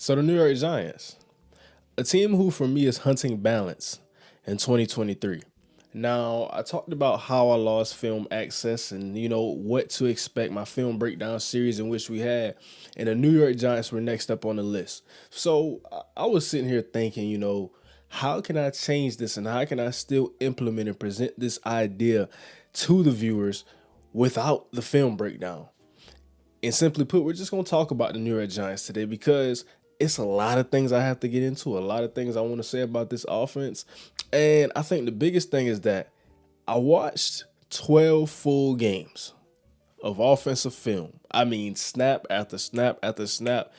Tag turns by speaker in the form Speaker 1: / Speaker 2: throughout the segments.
Speaker 1: So the New York Giants, a team who for me is hunting balance in 2023. Now, I talked about how I lost film access and what to expect, my film breakdown series in which we had, and the New York Giants were next up on the list. So I was sitting here thinking, how can I change this and how can I still implement and present this idea to the viewers without the film breakdown? And simply put, we're just going to talk about the New York Giants today because it's a lot of things I have to get into, a lot of things I want to say about this offense. And I think the biggest thing is that I watched 12 full games of offensive film. I mean, snap after snap after snap.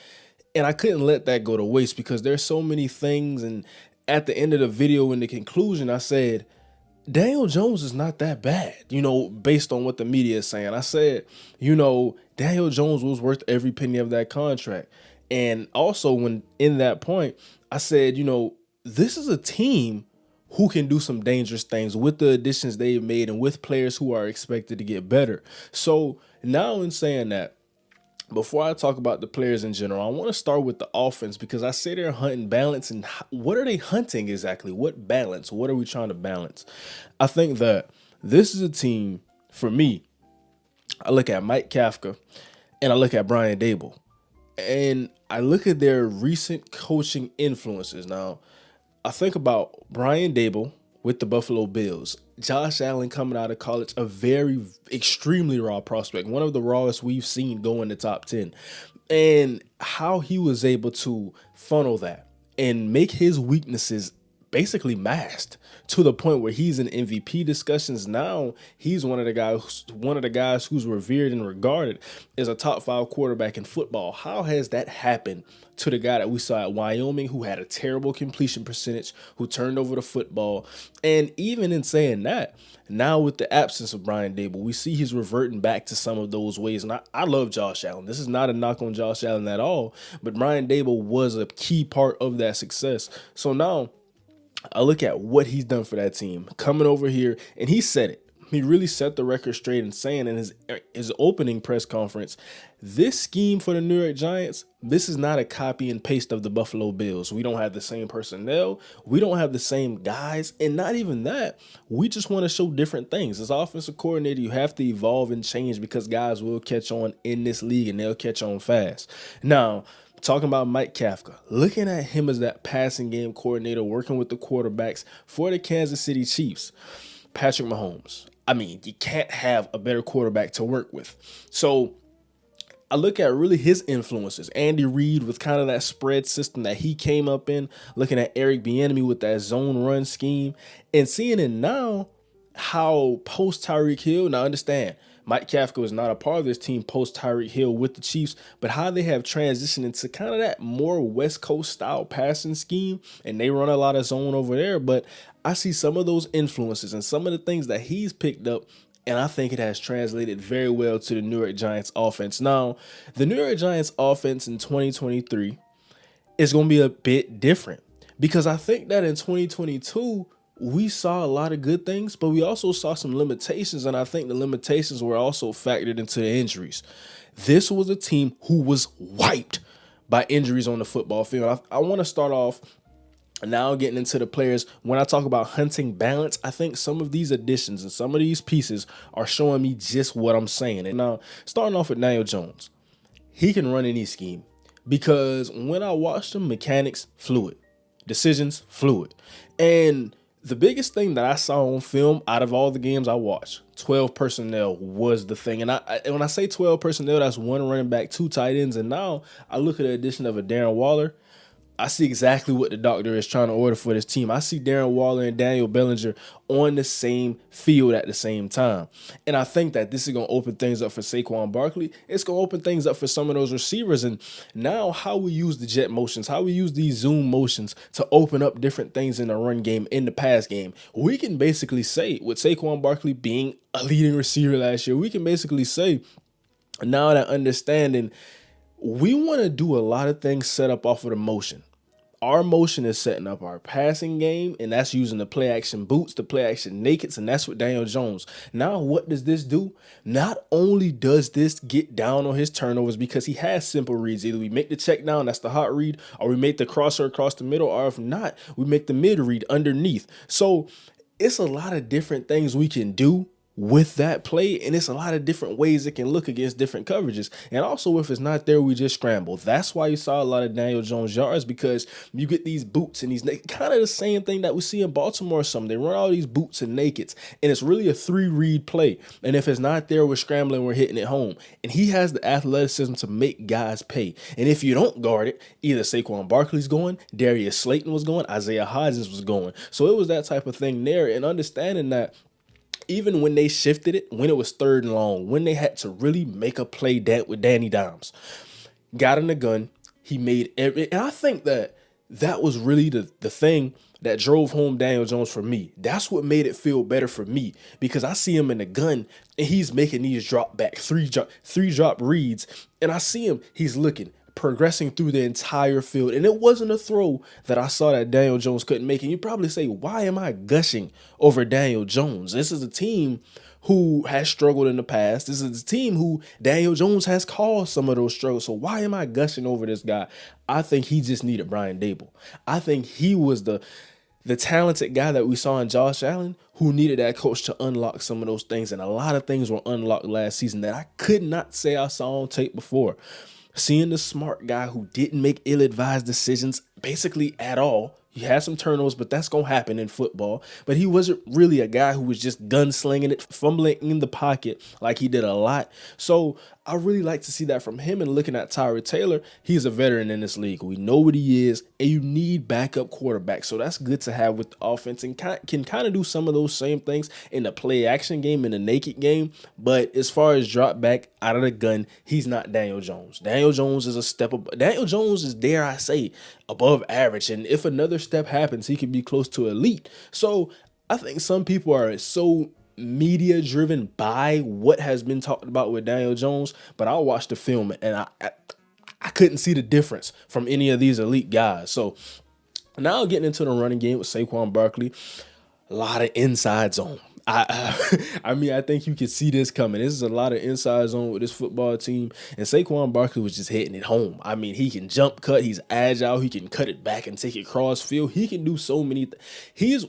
Speaker 1: And I couldn't let that go to waste because there's so many things. And at the end of the video, in the conclusion, I said, Daniel Jones is not that bad, based on what the media is saying. I said, Daniel Jones was worth every penny of that contract. And also when in that point, I said, this is a team who can do some dangerous things with the additions they've made and with players who are expected to get better. So now in saying that, before I talk about the players in general, I want to start with the offense because I say they're hunting balance. And what are they hunting exactly? What balance? What are we trying to balance? I think that this is a team, for me, I look at Mike Kafka and I look at Brian Dable. And I look at their recent coaching influences. Now, I think about Brian Dable with the Buffalo Bills. Josh Allen coming out of college, a very extremely raw prospect, one of the rawest we've seen go in the top 10. And how he was able to funnel that and make his weaknesses basically masked to the point where he's in MVP discussions. Now he's one of the guys who's revered and regarded as a top 5 quarterback in football. How has that happened to the guy that we saw at Wyoming, who had a terrible completion percentage, who turned over the football? And even in saying that, now with the absence of Brian Dable, we see he's reverting back to some of those ways. And I love Josh Allen. This is not a knock on Josh Allen at all, but Brian Dable was a key part of that success. So now I look at what he's done for that team coming over here, and he said it. He really set the record straight in saying in his opening press conference, this scheme for the New York Giants, this is not a copy and paste of the Buffalo Bills. We don't have the same personnel. We don't have the same guys. And not even that. We just want to show different things. As offensive coordinator, you have to evolve and change because guys will catch on in this league and they'll catch on fast. Now, talking about Mike Kafka, looking at him as that passing game coordinator, working with the quarterbacks for the Kansas City Chiefs, Patrick Mahomes. I mean, you can't have a better quarterback to work with. So I look at really his influences. Andy Reid with kind of that spread system that he came up in, looking at Eric Bieniemy with that zone run scheme, and seeing it now how post Tyreek Hill, now understand, Mike Kafka was not a part of this team post Tyreek Hill with the Chiefs, but how they have transitioned into kind of that more West Coast style passing scheme, and they run a lot of zone over there. But I see some of those influences and some of the things that he's picked up, and I think it has translated very well to the New York Giants offense. Now, the New York Giants offense in 2023 is going to be a bit different because I think that in 2022, we saw a lot of good things, but we also saw some limitations, and I think the limitations were also factored into the injuries. This was a team who was wiped by injuries on the football field. I want to start off now getting into the players. When I talk about hunting balance, I think some of these additions and some of these pieces are showing me just what I'm saying. And now, starting off with Daniel Jones, he can run any scheme because when I watched him, mechanics fluid, decisions fluid, and the biggest thing that I saw on film out of all the games I watched, 12 personnel was the thing. And when I say 12 personnel, that's 1 running back, 2 tight ends. And now I look at the addition of a Darren Waller. I see exactly what the doctor is trying to order for this team. I see Darren Waller and Daniel Bellinger on the same field at the same time. And I think that this is going to open things up for Saquon Barkley. It's going to open things up for some of those receivers. And now how we use the jet motions, how we use these zoom motions to open up different things in the run game, in the pass game. We can basically say, with Saquon Barkley being a leading receiver last year, we can basically say now that understanding, we want to do a lot of things set up off of the motion. our motion is setting up our passing game, and that's using the play action boots, the play action nakeds, and that's with Daniel Jones. Now, what does this do? Not only does this get down on his turnovers because he has simple reads. Either we make the check down, that's the hot read, or we make the crosser across the middle, or if not, we make the mid read underneath. So it's a lot of different things we can do with that play, and it's a lot of different ways it can look against different coverages. And also, if it's not there, we just scramble. That's why you saw a lot of Daniel Jones yards, because you get these boots and these kind of the same thing that we see in Baltimore. They run all these boots and nakeds, and it's really a 3-read play. And if it's not there, we're scrambling, we're hitting it home. And he has the athleticism to make guys pay. And if you don't guard it, either Saquon Barkley's going, Darius Slayton was going, Isaiah Hodgins was going. So it was that type of thing there, and understanding that even when they shifted it, when it was 3rd and long, when they had to really make a play with Danny Dimes, got in the gun, he made every, and I think that was really the thing that drove home Daniel Jones for me. That's what made it feel better for me, because I see him in the gun and he's making these drop back, three drop reads, and I see him, he's looking, progressing through the entire field. And it wasn't a throw that I saw that Daniel Jones couldn't make. And you probably say, why am I gushing over Daniel Jones? This is a team who has struggled in the past. This is a team who Daniel Jones has caused some of those struggles. So why am I gushing over this guy? I think he just needed Brian Dable. I think he was the talented guy that we saw in Josh Allen, who needed that coach to unlock some of those things. And a lot of things were unlocked last season that I could not say I saw on tape before. Seeing the smart guy who didn't make ill-advised decisions basically at all. He had some turnovers, but that's going to happen in football. But he wasn't really a guy who was just gunslinging it, fumbling in the pocket like he did a lot. So I really like to see that from him. And looking at Tyrod Taylor, he's a veteran in this league. We know what he is, and you need backup quarterbacks. So that's good to have with the offense, and can kind of do some of those same things in the play action game, in the naked game. But as far as drop back out of the gun, he's not Daniel Jones. Daniel Jones is a step up. Daniel Jones is, dare I say, above average. And if another step happens, he could be close to elite. So I think some people are so media driven by what has been talked about with Daniel Jones, but I watched the film and I couldn't see the difference from any of these elite guys. So now getting into the running game with Saquon Barkley, a lot of inside zone. I mean, I think you can see this coming. This is a lot of inside zone with this football team, and Saquon Barkley was just hitting it home. I mean, he can jump cut, he's agile, he can cut it back and take it cross field. He can do so many He's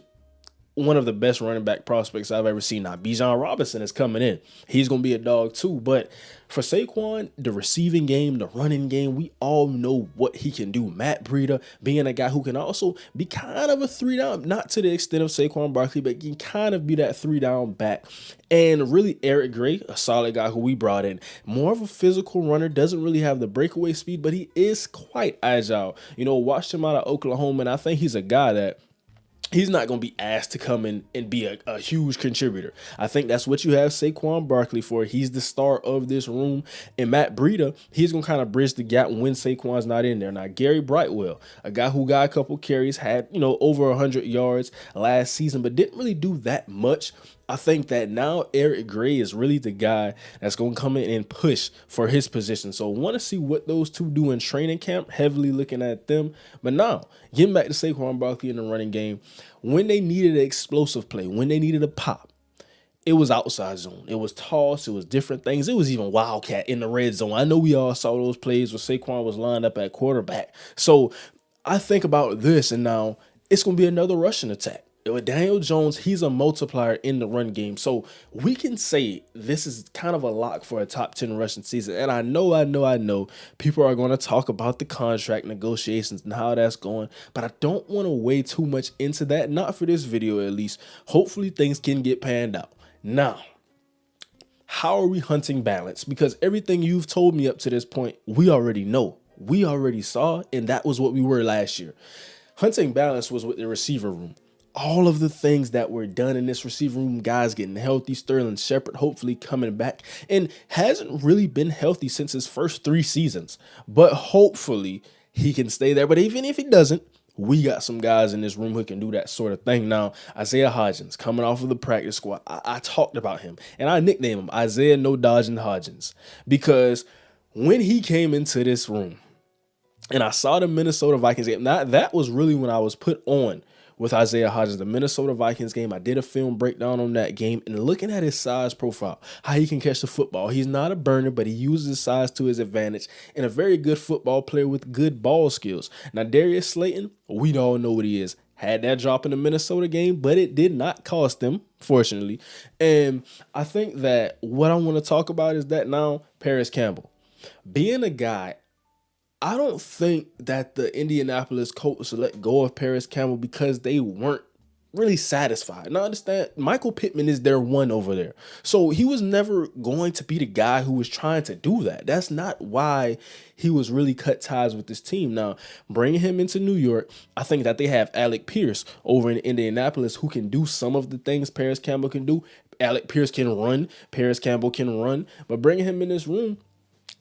Speaker 1: one of the best running back prospects I've ever seen. Now, Bijan Robinson is coming in. He's going to be a dog too. But for Saquon, the receiving game, the running game, we all know what he can do. Matt Breida being a guy who can also be kind of a 3-down, not to the extent of Saquon Barkley, but can kind of be that 3-down back. And really, Eric Gray, a solid guy who we brought in, more of a physical runner, doesn't really have the breakaway speed, but he is quite agile. You know, watched him out of Oklahoma, and I think he's a guy that he's not going to be asked to come in and be a huge contributor. I think that's what you have Saquon Barkley for. He's the star of this room. And Matt Breida, he's going to kind of bridge the gap when Saquon's not in there. Now, Gary Brightwell, a guy who got a couple carries, had, over 100 yards last season, but didn't really do that much. I think that now Eric Gray is really the guy that's going to come in and push for his position. So I want to see what those two do in training camp, heavily looking at them. But now, getting back to Saquon Barkley in the running game, when they needed an explosive play, when they needed a pop, it was outside zone. It was toss. It was different things. It was even wildcat in the red zone. I know we all saw those plays where Saquon was lined up at quarterback. So I think about this, and now it's going to be another rushing attack. With Daniel Jones, he's a multiplier in the run game. So we can say this is kind of a lock for a top 10 rushing season. And I know people are going to talk about the contract negotiations and how that's going, but I don't want to weigh too much into that. Not for this video, at least. Hopefully things can get panned out. Now, how are we hunting balance? Because everything you've told me up to this point, we already know. We already saw, and that was what we were last year. Hunting balance was with the receiver room. All of the things that were done in this receiver room, guys getting healthy, Sterling Shepard hopefully coming back, and hasn't really been healthy since his first 3 seasons. But hopefully he can stay there. But even if he doesn't, we got some guys in this room who can do that sort of thing. Now, Isaiah Hodgins coming off of the practice squad. I talked about him, and I nicknamed him Isaiah No Dodging Hodgins, because when he came into this room, And I saw the Minnesota Vikings game. That was really when I was put on with Isaiah Hodgins, the Minnesota Vikings game. I did a film breakdown on that game and looking at his size profile, how he can catch the football. He's not a burner, but he uses his size to his advantage and a very good football player with good ball skills. Now, Darius Slayton, we all know what he is. Had that drop in the Minnesota game, but it did not cost them, fortunately. And I think that what I want to talk about is that now, Paris Campbell. Being a guy, I don't think that the Indianapolis Colts let go of Paris Campbell because they weren't really satisfied. Now, understand, Michael Pittman is their one over there. So he was never going to be the guy who was trying to do that. That's not why he was really cut ties with this team. Now, bringing him into New York, I think that they have Alec Pierce over in Indianapolis who can do some of the things Paris Campbell can do. Alec Pierce can run. Paris Campbell can run. But bringing him in this room,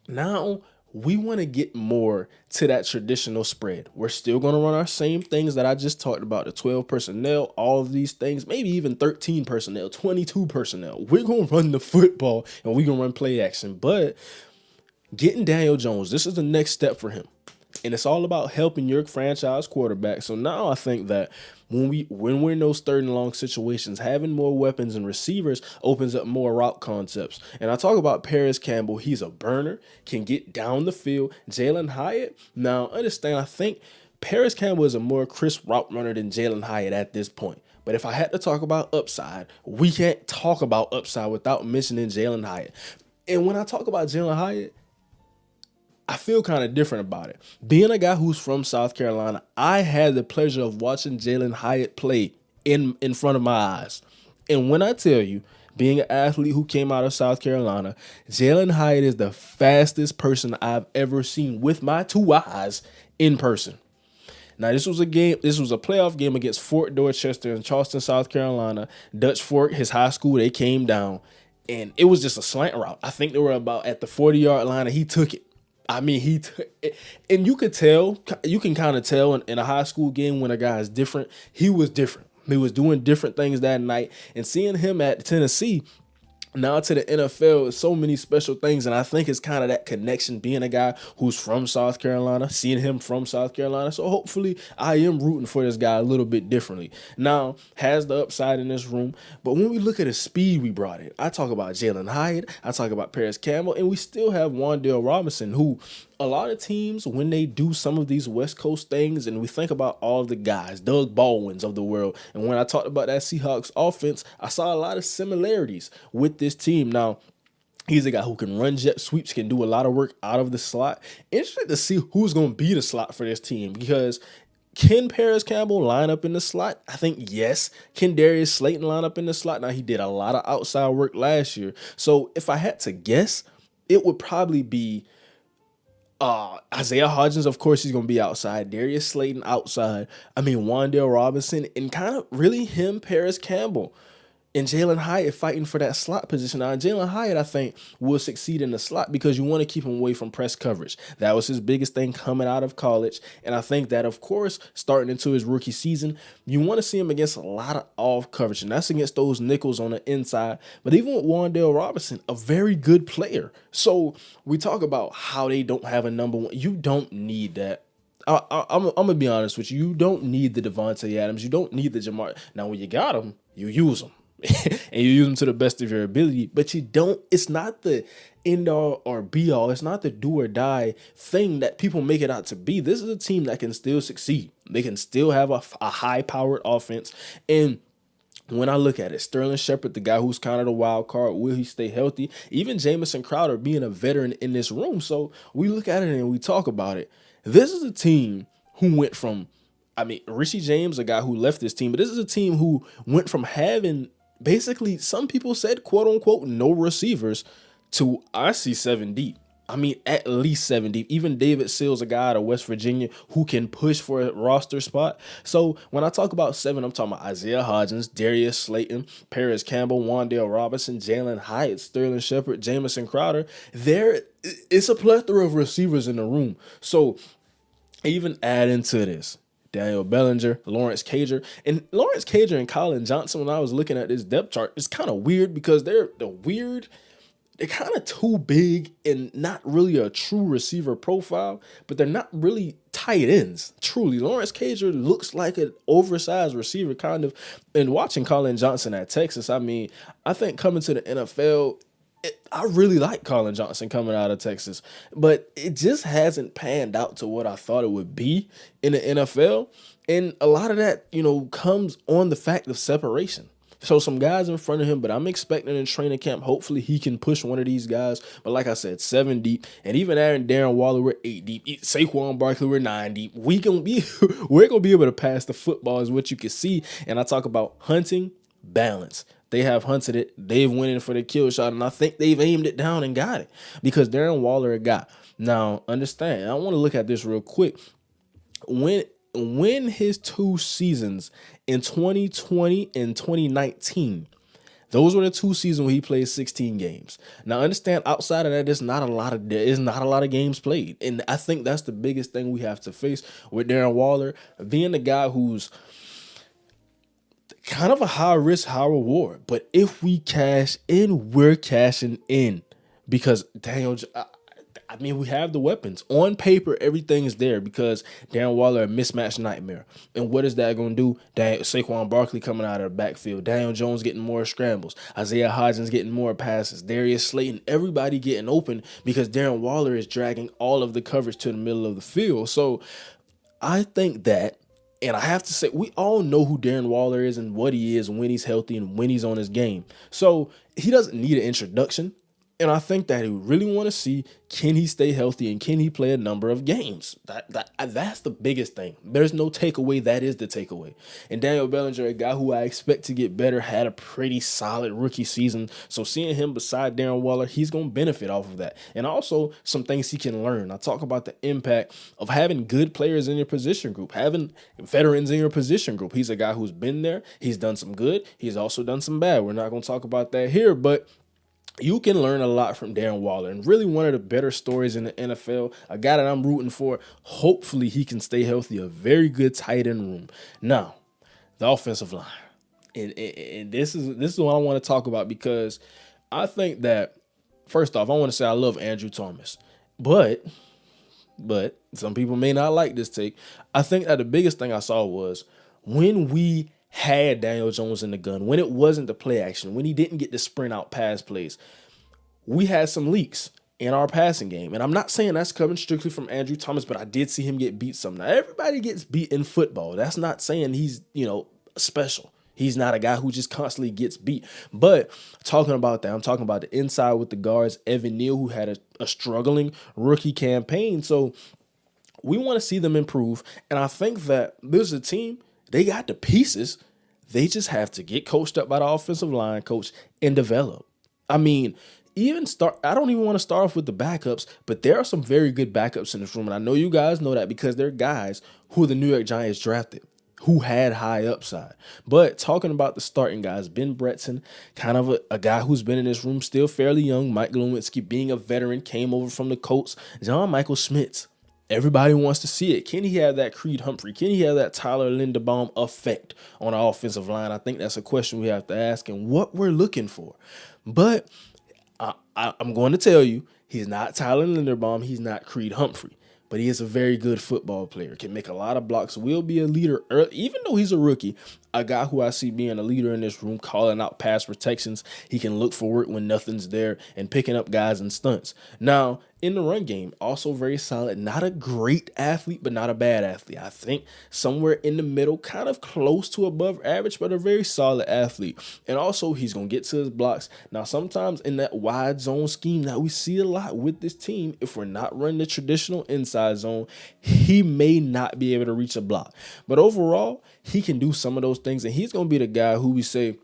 Speaker 1: now we want to get more to that traditional spread. We're still going to run our same things that I just talked about, the 12 personnel, all of these things, maybe even 13 personnel, 22 personnel. We're going to run the football and we're going to run play action. But getting Daniel Jones, this is the next step for him. And it's all about helping your franchise quarterback. So now I think that when we're in those third and long situations, having more weapons and receivers opens up more route concepts. And I talk about Paris Campbell. He's a burner, can get down the field. Jalen Hyatt, now understand, I think Paris Campbell is a more crisp route runner than Jalen Hyatt at this point. But if I had to talk about upside, we can't talk about upside without mentioning Jalen Hyatt. And when I talk about Jalen Hyatt, I feel kind of different about it. Being a guy who's from South Carolina, I had the pleasure of watching Jalen Hyatt play in front of my eyes. And when I tell you, being an athlete who came out of South Carolina, Jalen Hyatt is the fastest person I've ever seen with my two eyes in person. Now, this was a playoff game against Fort Dorchester in Charleston, South Carolina. Dutch Fork, his high school, they came down, and it was just a slant route. I think they were about at the 40-yard line, and he took it. I mean, and you can kind of tell in a high school game when a guy is different. He was different. He was doing different things that night. And seeing him at Tennessee, now to the NFL, so many special things. And I think it's kind of that connection, being a guy who's from South Carolina, seeing him from South Carolina. So hopefully I am rooting for this guy a little bit differently. Now, has the upside in this room. But when we look at the speed we brought in, I talk about Jalen Hyatt, I talk about Paris Campbell, and we still have Wan'Dale Robinson, who a lot of teams, when they do some of these West Coast things, and we think about all the guys, Doug Baldwins of the world, and when I talked about that Seahawks offense, I saw a lot of similarities with this team. Now, he's a guy who can run jet sweeps, can do a lot of work out of the slot. Interested to see who's going to be the slot for this team, because can Paris Campbell line up in the slot? I think yes. Can Darius Slayton line up in the slot? Now, he did a lot of outside work last year. So if I had to guess, it would probably be Isaiah Hodgins. Of course, he's going to be outside. Darius Slayton outside. I mean, Wan'Dale Robinson, and kind of really him, Paris Campbell, and Jalen Hyatt fighting for that slot position. Now, Jalen Hyatt, I think, will succeed in the slot because you want to keep him away from press coverage. That was his biggest thing coming out of college. And I think that, of course, starting into his rookie season, you want to see him against a lot of off coverage, and that's against those nickels on the inside. But even with Wan'Dale Robinson, a very good player. So we talk about how they don't have a number one. You don't need that. I'm going to be honest with you. You don't need the Devontae Adams. You don't need the Jamar. Now, when you got him, you use them. And you use them to the best of your ability, but you don't, it's not the end all or be all. It's not the do or die thing that people make it out to be. This is a team that can still succeed. They can still have a high powered offense. And when I look at it, Sterling Shepard, the guy who's kind of the wild card, will he stay healthy? Even Jamison Crowder being a veteran in this room. So we look at it and we talk about it. This is a team who went from, Richie James, a guy who left this team, but this is a team who went from having basically, some people said, quote unquote, no receivers to, I see 7 deep. At least 7 deep. Even David Sills, a guy out of West Virginia who can push for a roster spot. So when I talk about 7, I'm talking about Isaiah Hodgins, Darius Slayton, Paris Campbell, Wan'Dale Robinson, Jalen Hyatt, Sterling Shepard, Jamison Crowder. It's a plethora of receivers in the room. So even add into this Daniel Bellinger, Lawrence Cager. And Lawrence Cager and Colin Johnson, when I was looking at this depth chart, it's kind of weird because they're the weird. they're kind of too big and not really a true receiver profile, but they're not really tight ends. Truly, Lawrence Cager looks like an oversized receiver, kind of. And watching Colin Johnson at Texas, I mean, I think coming to the NFL, I really like Colin Johnson coming out of Texas, but it just hasn't panned out to what I thought it would be in the NFL. And a lot of that, comes on the fact of separation. So some guys in front of him, but I'm expecting in training camp, hopefully he can push one of these guys. But like I said, 7 deep, and even Darren Waller, we're 8 deep. Saquon Barkley, we're 9 deep. We're gonna be able to pass the football, is what you can see. And I talk about hunting balance. They have hunted it. They've went in for the kill shot, and I think they've aimed it down and got it because Darren Waller got. Now, understand, I want to look at this real quick. When his 2 seasons in 2020 and 2019, those were the 2 seasons where he played 16 games. Now, understand, outside of that, there's not a lot of games played, and I think that's the biggest thing we have to face with Darren Waller being the guy who's kind of a high risk, high reward. But if we cash in, we're cashing in because we have the weapons. On paper, everything is there because Darren Waller, a mismatch nightmare. And what is that going to do? Saquon Barkley coming out of the backfield. Daniel Jones getting more scrambles. Isaiah Hodgins getting more passes. Darius Slayton, everybody getting open because Darren Waller is dragging all of the coverage to the middle of the field. So I think that, and I have to say, we all know who Darren Waller is and what he is when he's healthy and when he's on his game. So he doesn't need an introduction. And I think that we really want to see, can he stay healthy and can he play a number of games? That's the biggest thing. There's no takeaway. That is the takeaway. And Daniel Bellinger, a guy who I expect to get better, had a pretty solid rookie season. So seeing him beside Darren Waller, he's going to benefit off of that. And also some things he can learn. I talk about the impact of having good players in your position group, having veterans in your position group. He's a guy who's been there. He's done some good. He's also done some bad. We're not going to talk about that here, but you can learn a lot from Darren Waller, and really one of the better stories in the NFL, a guy that I'm rooting for. Hopefully he can stay healthy, a very good tight end room. Now, the offensive line. And this is what I want to talk about because I think that, first off, I want to say I love Andrew Thomas. But some people may not like this take. I think that the biggest thing I saw was when we had Daniel Jones in the gun, when it wasn't the play action, when he didn't get the sprint out pass plays, we had some leaks in our passing game. And I'm not saying that's coming strictly from Andrew Thomas, but I did see him get beat some. Now, everybody gets beat in football. That's not saying he's, special. He's not a guy who just constantly gets beat. But talking about that, I'm talking about the inside with the guards, Evan Neal, who had a struggling rookie campaign. So we want to see them improve. And I think that there's a team, they got the pieces. They just have to get coached up by the offensive line coach and develop. I mean, I don't even want to start off with the backups, but there are some very good backups in this room. And I know you guys know that because they're guys who the New York Giants drafted, who had high upside. But talking about the starting guys, Ben Brettson, kind of a guy who's been in this room, still fairly young. Mike Glowinski, being a veteran, came over from the Colts. John Michael Schmitz. Everybody wants to see it. Can he have that Creed Humphrey? Can he have that Tyler Linderbaum effect on our offensive line? I think that's a question we have to ask and what we're looking for. But I'm going to tell you, he's not Tyler Linderbaum. He's not Creed Humphrey. But he is a very good football player, can make a lot of blocks, will be a leader early, even though he's a rookie, a guy who I see being a leader in this room, calling out pass protections. He can look for work when nothing's there and picking up guys in stunts. Now, in the run game, also very solid. Not a great athlete, but not a bad athlete. I think somewhere in the middle, kind of close to above average, but a very solid athlete. And also, he's going to get to his blocks. Now, sometimes in that wide zone scheme that we see a lot with this team, if we're not running the traditional inside zone, he may not be able to reach a block. But overall, he can do some of those things, and he's going to be the guy who we say,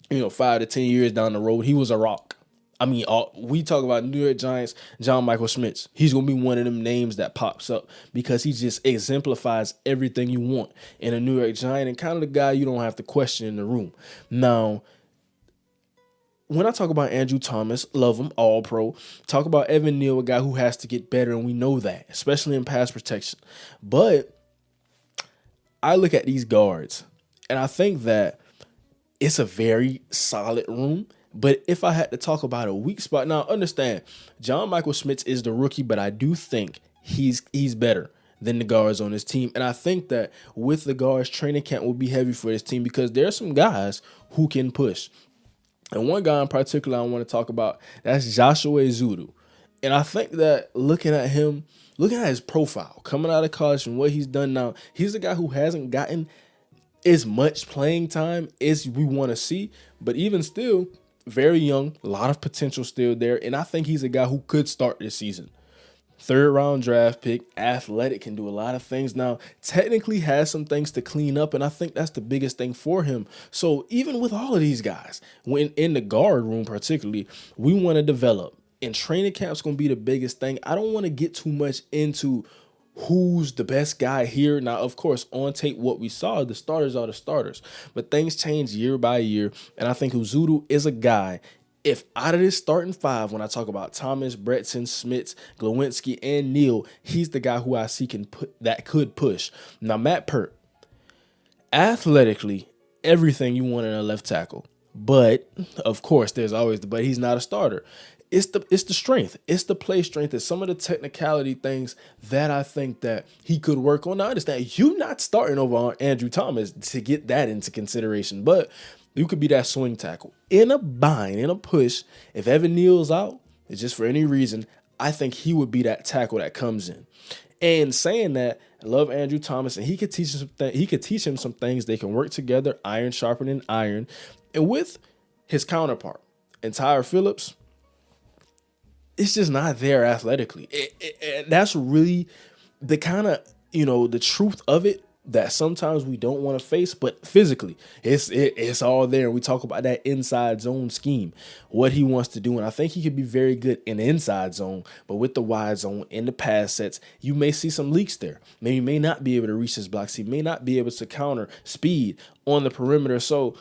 Speaker 1: 5 to 10 years down the road, he was a rock. I mean, we talk about New York Giants, John Michael Schmitz. He's going to be one of them names that pops up because he just exemplifies everything you want in a New York Giant and kind of the guy you don't have to question in the room. Now, when I talk about Andrew Thomas, love him, all pro. Talk about Evan Neal, a guy who has to get better, and we know that, especially in pass protection. But I look at these guards, and I think that it's a very solid room, But if I had to talk about a weak spot, now understand, John Michael Schmitz is the rookie, but I do think he's better than the guards on his team. And I think that with the guards, training camp will be heavy for this team because there are some guys who can push. And one guy in particular I want to talk about, that's Joshua Ezeudu. And I think that looking at him, looking at his profile, coming out of college and what he's done now, he's a guy who hasn't gotten as much playing time as we want to see. But even still, very young, a lot of potential still there. And I think he's a guy who could start this season. 3rd round draft pick, athletic, can do a lot of things. Now, technically has some things to clean up, and I think that's the biggest thing for him. So even with all of these guys, when in the guard room particularly, we want to develop. And training camp's going to be the biggest thing. I don't want to get too much into who's the best guy here. Now, of course, on tape, what we saw, the starters are the starters. But things change year by year, and I think Ezeudu is a guy. If out of this starting 5, when I talk about Thomas, Bretson, Smits, Glowinski, and Neal, he's the guy who I see could push. Now, Matt Peart, athletically, everything you want in a left tackle. But, of course, there's always the but. He's not a starter. It's the strength. It's the play strength. It's some of the technicality things that I think that he could work on. Now, I understand you not starting over on Andrew Thomas to get that into consideration, but you could be that swing tackle. In a bind, in a push, if Evan Neal's out, it's just for any reason, I think he would be that tackle that comes in. And saying that, I love Andrew Thomas, and he could teach him some things. They can work together, iron sharpening iron. And with his counterpart, and Tyre Phillips, it's just not there athletically. That's really the kind of, the truth of it that sometimes we don't want to face, but physically it's all there. We talk about that inside zone scheme, what he wants to do. And I think he could be very good in the inside zone, but with the wide zone in the pass sets, you may see some leaks there. Maybe he may not be able to reach his blocks. He may not be able to counter speed on the perimeter. So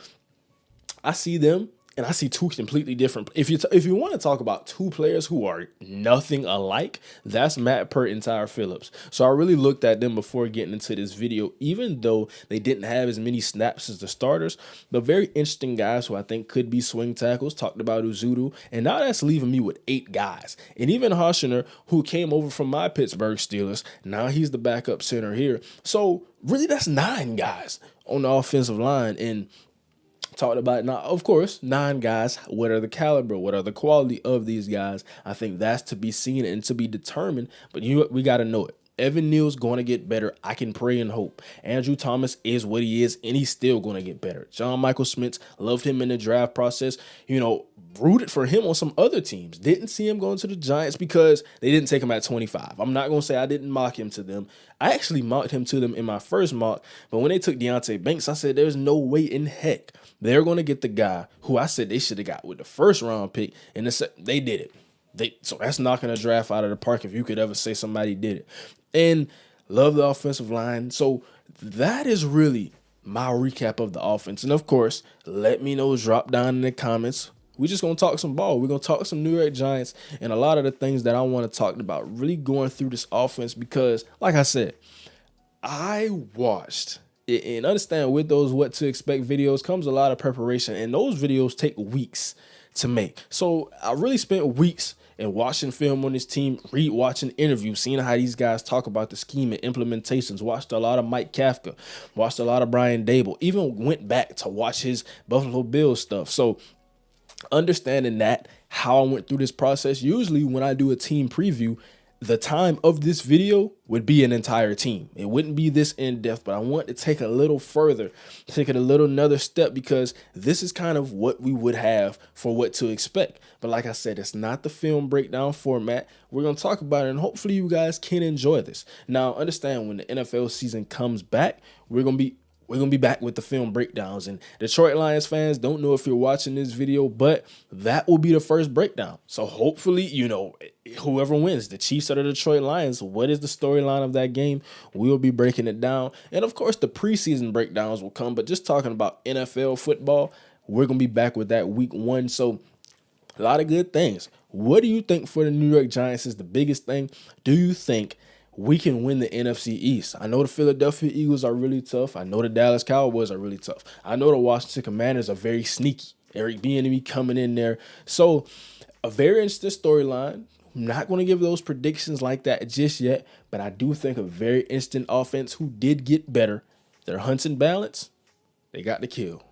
Speaker 1: I see them. And I see 2 completely different. If you want to talk about 2 players who are nothing alike, that's Matt Peart and Tyre Phillips. So I really looked at them before getting into this video, even though they didn't have as many snaps as the starters. But very interesting guys who I think could be swing tackles. Talked about Ezeudu, and now that's leaving me with 8 guys. And even Hoshiner, who came over from my Pittsburgh Steelers, now he's the backup center here. So really, that's 9 guys on the offensive line. And talked about now, of course, 9 guys. What are the caliber? What are the quality of these guys? I think that's to be seen and to be determined. But we got to know it. Evan Neal's going to get better. I can pray and hope. Andrew Thomas is what he is, and he's still going to get better. John Michael Schmitz, loved him in the draft process. Rooted for him on some other teams. Didn't see him going to the Giants because they didn't take him at 25. I'm not going to say I didn't mock him to them. I actually mocked him to them in my first mock, but when they took Deonte Banks, I said there's no way in heck they're going to get the guy who I said they should have got with the first round pick, and they did it. So that's knocking a draft out of the park if you could ever say somebody did it. And love the offensive line. So that is really my recap of the offense. And of course, let me know, drop down in the comments. We're just going to talk some ball. We're going to talk some New York Giants and a lot of the things that I want to talk about, really going through this offense because, like I said, I watched and understand with those what to expect videos comes a lot of preparation, and those videos take weeks to make. So I really spent weeks in watching film on this team, watching interviews, seeing how these guys talk about the scheme and implementations, watched a lot of Mike Kafka, watched a lot of Brian Dable, even went back to watch his Buffalo Bills stuff. So understanding that, how I went through this process, usually when I do a team preview, the time of this video would be an entire team. It wouldn't be this in-depth, but I want to take a little further, take it another step, because this is kind of what we would have for what to expect. But like I said, it's not the film breakdown format. We're going to talk about it, and hopefully you guys can enjoy this. Now, understand when the NFL season comes back, we're going to be back with the film breakdowns. And Detroit Lions fans, don't know if you're watching this video, but that will be the first breakdown. So hopefully, whoever wins, the Chiefs or the Detroit Lions, what is the storyline of that game? We'll be breaking it down. And of course, the preseason breakdowns will come. But just talking about NFL football, we're going to be back with that week 1. So a lot of good things. What do you think for the New York Giants is the biggest thing? Do you think we can win the NFC East? I know the Philadelphia Eagles are really tough. I know the Dallas Cowboys are really tough. I know the Washington Commanders are very sneaky. Eric Bieniemy coming in there. So a very interesting storyline. I'm not going to give those predictions like that just yet, but I do think a very instant offense who did get better. Their hunts and balance, they got the kill.